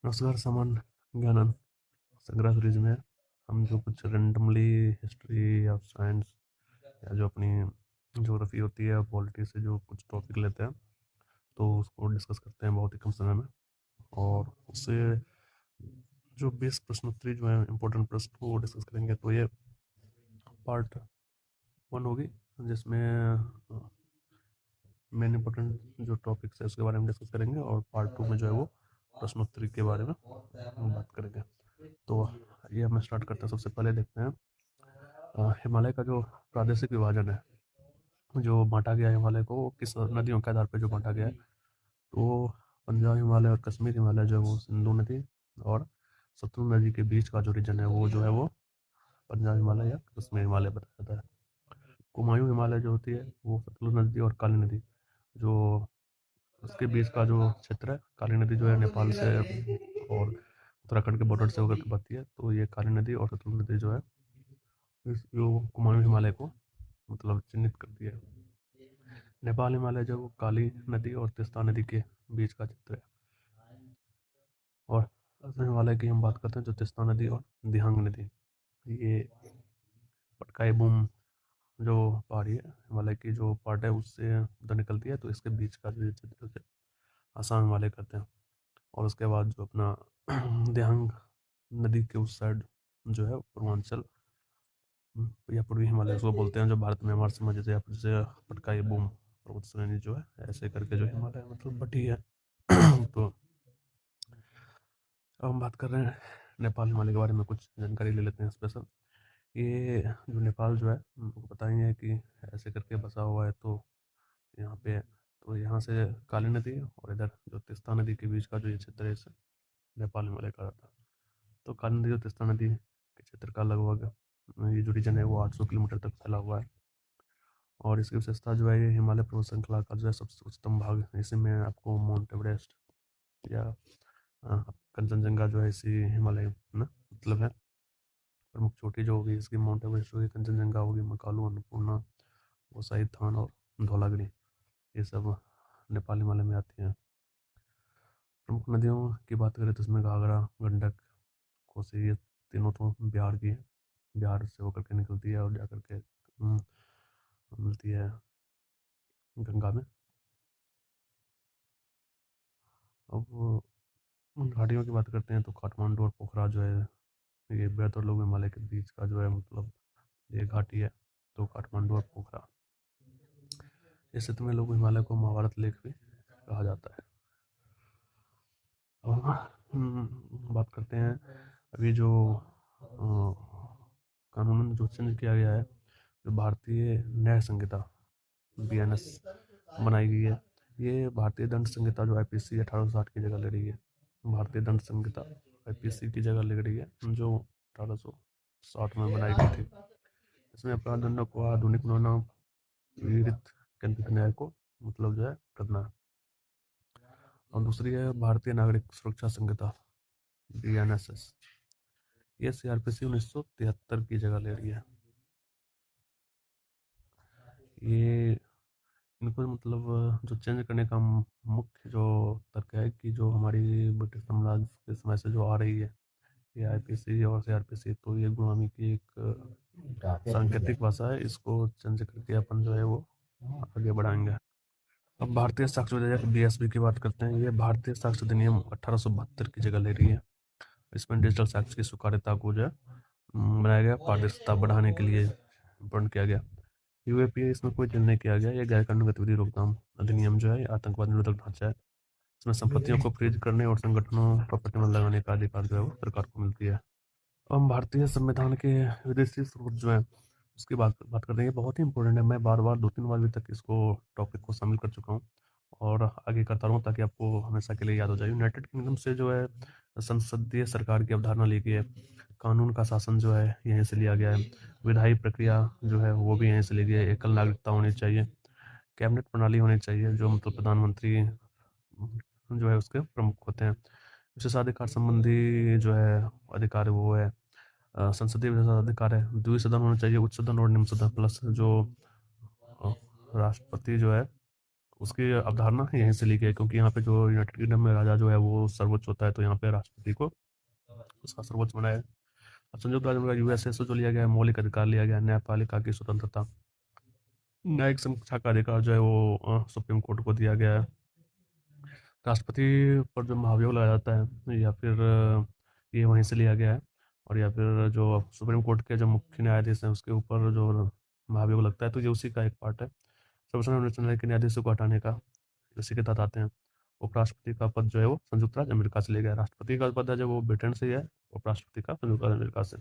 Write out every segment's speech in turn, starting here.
नमस्कार सामान ज्ञानन संग्रह सीरीज में हम जो कुछ रेंडमली हिस्ट्री या साइंस या जो अपनी ज्योग्राफी होती है पॉलिटी से जो कुछ टॉपिक लेते हैं तो उसको डिस्कस करते हैं बहुत ही कम समय में। और उससे जो बेस प्रश्नोत्तरी जो है इम्पोर्टेंट प्रश्न वो डिस्कस करेंगे। तो ये पार्ट वन होगी जिसमें मेन इम्पोर्टेंट जो टॉपिक्स है उसके बारे में डिस्कस करेंगे, और पार्ट टू में जो है वो प्रश्नोत्तरी के बारे में हम बात करेंगे। तो ये हम स्टार्ट करते हैं। सबसे पहले देखते हैं हिमालय का जो प्रादेशिक विभाजन है, जो बांटा गया है हिमालय को, वो किस नदियों के आधार पर जो बांटा गया है। तो पंजाब हिमालय और कश्मीर हिमालय जो है वो सिंधु नदी और सतलुज नदी के बीच का जो रीजन है वो जो है वो पंजाब हिमालय या कश्मीर हिमालय बताया जाता है। कुमायूं हिमालय जो होती है वो सतलुज नदी और काली नदी जो उसके बीच का जो क्षेत्र है। काली नदी जो है नेपाल से और उत्तराखंड के बॉर्डर से होकर के बहती है। तो ये काली नदी और सतलुज नदी जो है इस जो कुमायूं हिमालय को मतलब चिन्हित करती है। नेपाल हिमालय जो काली नदी और तीस्ता नदी के बीच का चित्र है। और असम हिमालय की हम बात करते हैं जो तीस्ता नदी और दिहांग नदी, ये पटकाई बूम जो पहाड़ी है हिमालय की जो पार्ट है उससे उधर निकलती है। तो इसके बीच का जो चित्र उसे आसाम हिमालय करते हैं। और उसके बाद जो अपना दिहांग नदी के उस साइड जो है पूर्वांचल या पूर्वी हिमालय उसको बोलते हैं, जो भारत में हमारे समझ जैसे पटकाई बूम पर्वत श्रेणी जो है ऐसे करके जो हिमालय मतलब बटी है। तो अब हम बात कर रहे हैं नेपाल हिमालय के बारे में, कुछ जानकारी ले लेते हैं स्पेशल। ये जो नेपाल जो है हमको पता ही है कि ऐसे करके बसा हुआ है। तो यहाँ पे तो यहाँ से काली नदी और इधर जो तीस्ता नदी के बीच का जो ये क्षेत्र है इसे नेपाल हिमालय कहा जाता है। तो काली नदी और तीस्ता नदी के क्षेत्र का लगभग ये जो रीजन है वो 800 किलोमीटर तक फैला हुआ है। और इसकी विशेषता जो है ये हिमालय पर्वत श्रृंखला का जो है सबसे उच्चतम भाग है। इसी में आपको माउंट एवरेस्ट या कंचनजंगा जो है इसी हिमालय में मतलब है। प्रमुख चोटी जो होगी इसकी माउंट एवरेस्ट होगी, कंचनजंगा होगी, मकालू, अन्नपूर्णा, गोसाई थान और धौलागिरी, ये सब नेपाल हिमालय में आती हैं। प्रमुख नदियों की बात करें तो इसमें घाघरा, गंडक, कोसी, ये तीनों तो बिहार की है। बिहार से होकर के निकलती है और जाकर के मिलती है गंगा में। अब घाटियों की बात करते हैं तो काठमांडू और पोखरा जो है ये बेहतर लोग हिमालय के बीच का जो है मतलब ये घाटी है। तो काठमांडू और पोखरा, इस क्षेत्र में लोग हिमालय को महाभारत लेक भी कहा जाता है। और बात करते हैं अभी जो कानून जो चेंज किया गया है, जो भारतीय न्याय संहिता BNS बनाई गई है। ये भारतीय दंड संहिता जो IPC 1860 की जगह ले रही है। भारतीय दंड संहिता IPC की जगह ले रही है जो 1860 में बनाई गई थी। इसमें अपराध दंडों को आधुनिक बनाना, पीड़ित केंद्रित न्याय को मतलब जो है करना है। और दूसरी है भारतीय नागरिक सुरक्षा संहिता BNSS, ये CRPC 1973 की जगह ले रही है। ये इनको मतलब जो चेंज करने का मुख्य जो तर्क है कि जो हमारी ब्रिटिश साम्राज्य के समय से जो आ रही है ये IPC और CRPC, तो ये गुलामी की एक सांकेतिक भाषा है। इसको चेंज करके अपन जो है वो आगे बढ़ाएंगे। अब भारतीय साक्ष्य विधेयक BSV की बात करते हैं। ये भारतीय साक्ष्य अधिनियम 1872 की जगह ले रही है। इसमें डिजिटल साक्ष्य की स्वीकार्यता को जो है बनाया गया, पारदर्शिता बढ़ाने के लिए इम्प्लीमेंट किया गया। UAPA इसमें कोई चेंज नहीं किया गया। ये गैर कानूनी गतिविधि रोकथाम अधिनियम जो है आतंकवाद निरोधक ढांचा है। इसमें संपत्तियों को फ्रीज करने और संगठनों पर प्रतिबंध लगाने का अधिकार जो है वो सरकार को मिलती है। अब हम भारतीय संविधान के विदेशी स्रोत जो है उसकी बात करते हैं। ये बहुत ही इंपॉर्टेंट है। मैं बार बार 2-3 बार अभी तक इसको टॉपिक को शामिल कर चुका हूँ और आगे करता रहूँ ताकि आपको हमेशा के लिए याद हो जाए। यूनाइटेड किंगडम से जो है संसदीय सरकार की अवधारणा ली गई है। कानून का शासन जो है यहीं से लिया गया है। विधायी प्रक्रिया जो है वो भी यहीं से ली गई है। एकल नागरिकता होनी चाहिए। कैबिनेट प्रणाली होनी चाहिए जो मतलब प्रधानमंत्री जो है उसके प्रमुख होते हैं। विशेषाधिकार संबंधी जो है अधिकार वो है संसदीय विशेषाधिकार है। द्विसदन होना चाहिए, उच्च सदन और निम्न सदन, प्लस जो राष्ट्रपति जो है उसकी अवधारणा यहीं से ली गई है, क्योंकि यहाँ पे जो यूनाइटेड किंगडम में राजा जो है वो सर्वोच्च होता है, तो यहाँ पे राष्ट्रपति को उसका सर्वोच्च बनाया है। अब संयुक्त राज्य अमेरिका यूएसए से जो लिया गया है, मौलिक अधिकार लिया गया है, न्यायपालिका की स्वतंत्रता, न्यायिक समीक्षा का अधिकार जो है वो सुप्रीम कोर्ट को दिया गया है। राष्ट्रपति पर जो महाभियोग लगाया जाता है या फिर ये वहीं से लिया गया है। और या फिर जो सुप्रीम कोर्ट के जो मुख्य न्यायाधीश हैं उसके ऊपर जो महाभियोग लगता है, तो ये उसी का एक पार्ट है। सर्वोच्च न्यायालय के न्यायाधीशों को हटाने का इसी के तहत आते हैं। उपराष्ट्रपति का पद जो है वो संयुक्त राज्य अमेरिका से लिया गया है। राष्ट्रपति का पद है जो वो ब्रिटेन से ही है, उपराष्ट्रपति का संयुक्त राज्य अमेरिका से।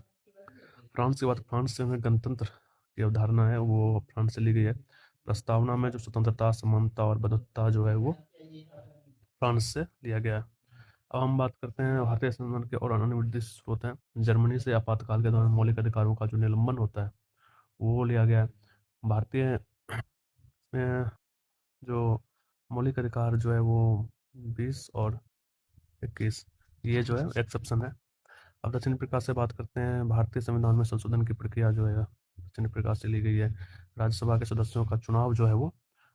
फ्रांस की बात, फ्रांस से हमें गणतंत्र की अवधारणा है वो फ्रांस से ली गई है। प्रस्तावना में जो स्वतंत्रता, समानता और बंधुत्वता जो है वो फ्रांस से लिया गया है। अब हम बात करते हैं भारतीय संविधान के और अन्य निर्दिष्ट स्रोत हैं। जर्मनी से आपातकाल के दौरान मौलिक अधिकारों का जो निलंबन होता है वो लिया गया है। भारतीय में जो मौलिक अधिकार जो है वो 20 और 21, ये जो है एक्सेप्शन है। अब दक्षिण अफ्रीका से बात करते हैं। भारतीय संविधान में संशोधन की प्रक्रिया जो है दक्षिण अफ्रीका से ली गई है। राज्यसभा के सदस्यों का चुनाव जो है वो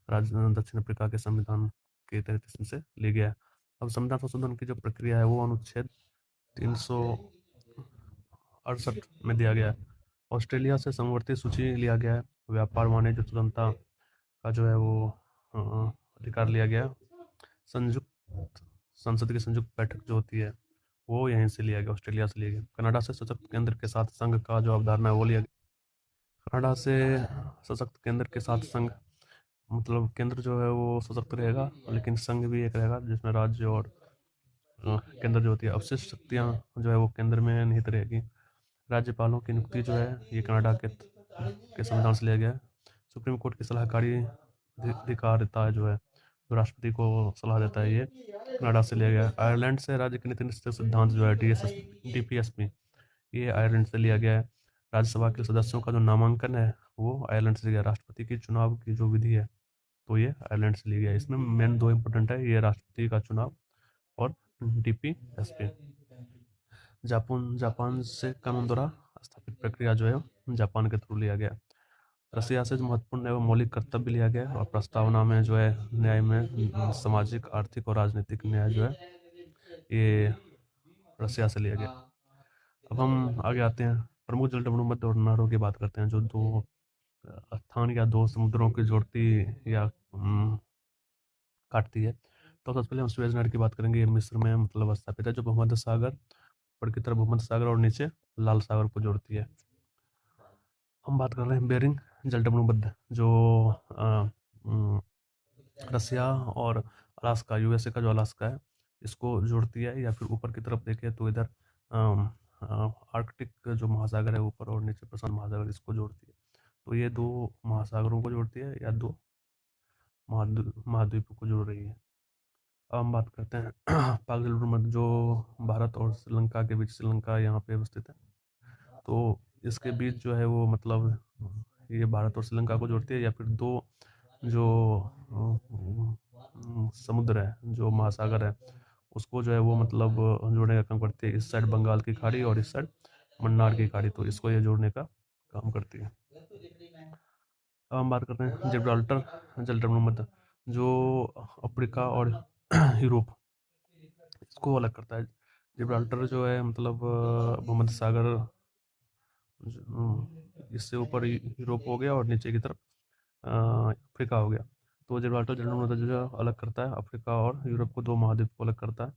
दक्षिण अफ्रीका के संविधान के 33 से ली गया है। अब संविधान संशोधन की जो प्रक्रिया है वो अनुच्छेद 368 में दिया गया है। ऑस्ट्रेलिया से समवर्ती सूची लिया गया है। व्यापार, वाणिज्य, स्वतंत्रता का जो है वो अ, अधिकार लिया गया है। संयुक्त संसद की संयुक्त बैठक जो होती है वो यहीं से लिया गया, ऑस्ट्रेलिया से लिया गया। कनाडा से सशक्त केंद्र के साथ संघ का जो अवधारणा है वो लिया गया। कनाडा से सशक्त केंद्र के साथ संघ, मतलब केंद्र जो है वो सशक्त रहेगा लेकिन संघ भी एक रहेगा जिसमें राज्य और केंद्र जो होती है, अवशिष्ट शक्तियाँ जो है वो केंद्र में निहित रहेगी। राज्यपालों की नियुक्ति जो है ये कनाडा के संविधान से लिया गया है। सुप्रीम कोर्ट की सलाहकारी अधिकारिता जो है, जो राष्ट्रपति को सलाह देता है, ये कनाडा से लिया गया है। आयरलैंड से राज्य के नीति निश्चय सिद्धांत जो है DPSP, ये आयरलैंड से लिया गया है। राज्यसभा के सदस्यों का जो नामांकन है वो आयरलैंड से लिया गया। राष्ट्रपति की चुनाव की जो विधि है तो ये आयरलैंड से लिया गया है। इसमें मेन दो इंपॉर्टेंट है, ये राष्ट्रपति का चुनाव और DPSP। जापान जापान से कानून द्वारा स्थापित प्रक्रिया जो है जापान के थ्रू लिया गया। रसिया से जो महत्वपूर्ण एवं मौलिक कर्तव्य लिया गया और प्रस्तावना में जो है न्याय में सामाजिक, आर्थिक और राजनीतिक न्याय जो है ये रसिया से लिया गया। अब हम आगे आते हैं, प्रमुख जल भूमध्य और नहरों की बात करते हैं जो दो स्थान या दो समुद्रों की जोड़ती या काटती है। तो सबसे पहले हम सुएज नहर की बात करेंगे। ये मिस्र में मतलब स्थापित है, जो भूमध्य सागर, ऊपर की तरफ भूमध्य सागर और नीचे लाल सागर को जोड़ती है। हम बात कर रहे हैं बेरिंग जलभूमध्य, जो रसिया और अलास्का, यूएसए का जो अलास्का है इसको जोड़ती है। या फिर ऊपर की तरफ देखें तो इधर आर्कटिक जो महासागर है ऊपर और नीचे प्रशांत महासागर, इसको जोड़ती है। तो ये दो महासागरों को जोड़ती है या दो महाद्वीपों को जोड़ रही है। अब हम बात करते हैं पाक जलभूमध्य, जो भारत और श्रीलंका के बीच, श्रीलंका यहाँ पे अवस्थित है। तो इसके बीच जो है वो मतलब ये भारत और श्रीलंका को जोड़ती है। या फिर दो जो समुद्र है, जो महासागर है, उसको जो है वो मतलब जोड़ने का काम करती है। इस साइड बंगाल की खाड़ी और इस साइड मन्नार की खाड़ी, तो इसको ये जोड़ने का काम करती है। अब हम बात करते हैं जिब्राल्टर जलभूमध्य, जो अफ्रीका और यूरोप, इसको अलग करता है। जिब्राल्टर जो है मतलब भूमध्य सागर, इससे ऊपर यूरोप हो गया और नीचे की तरफ अफ्रीका हो गया। तो जिब्राल्टर जलभूमध्य जो अलग करता है अफ्रीका और यूरोप को, दो महाद्वीप को अलग करता है,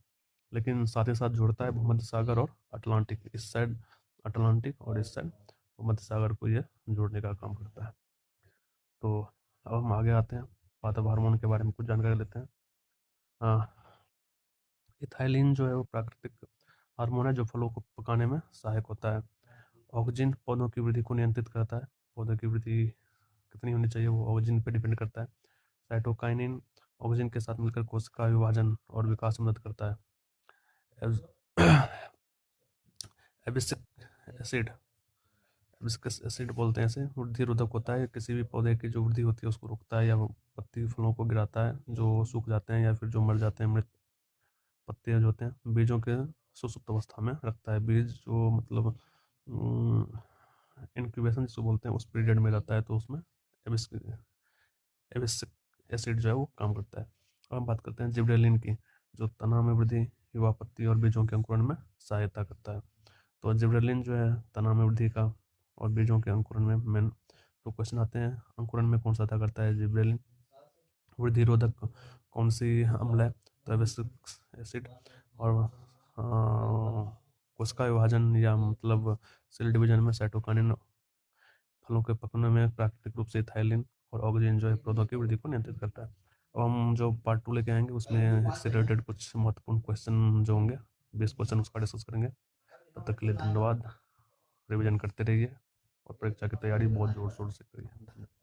लेकिन साथ ही साथ जोड़ता है भूमध्य सागर और अटलांटिक। इस साइड अटलांटिक और इस साइड भूमध्य सागर को ये जोड़ने का काम करता है। तो अब हम आगे आते हैं, वातावरण हार्मोन के बारे में कुछ जानकारी लेते हैं। इथाइलिन जो है वो प्राकृतिक हार्मोन है जो फलों को पकाने में सहायक होता है। ऑक्सीजन पौधों की वृद्धि को नियंत्रित करता है। पौधों की वृद्धि कितनी होनी चाहिए वो ऑक्सीजन पे डिपेंड करता है। साइटोकाइनिन ऑक्सीजन के साथ मिलकर कोशिका विभाजन और विकास में मदद करता है। एबिसिक एसिड, एबिस्कस एसिड बोलते हैं इसे, वृद्धि रोधक होता है। किसी भी पौधे की जो वृद्धि होती है उसको रोकता है, या वो पत्ती फलों को गिराता है जो सूख जाते हैं या फिर जो मर जाते हैं, मृत पत्ते जो होते हैं। बीजों के सुसुप्त अवस्था में रखता है। बीज जो मतलब इंक्यूबेशन जिसको बोलते हैं उस पीरियड में रहता है, तो उसमें एबिस्क एसिड जो है वो काम करता है। अब हम बात करते हैं जिबरेलिन की, जो तनाव में वृद्धि, युवा पत्ती और बीजों के अंकुरण में सहायता करता है। तो जिबरेलिन जो है तनाव में वृद्धि का और बीजों के अंकुरण में मेन। तो क्वेश्चन आते हैं, अंकुरण में कौन सहायता करता है जिबरेलिन? वृद्धि रोधक कौन सी अम्ल है? तो एब्सिक्स एसिड। और कोशिका विभाजन या मतलब सेल डिवीजन में साइटोकाइनिन, फलों के पकने में प्राकृतिक रूप से इथाइलिन और ऑक्सीजन जो है पौधों की वृद्धि को नियंत्रित करता है। अब हम जो पार्ट 2 लेके आएंगे उसमें इससे रिलेटेड कुछ महत्वपूर्ण क्वेश्चन जो होंगे, 20 क्वेश्चन उसका डिस्कस करेंगे। तब तक के लिए धन्यवाद। रिवीजन करते रहिए और परीक्षा की तैयारी बहुत जोर शोर से करिए। धन्यवाद।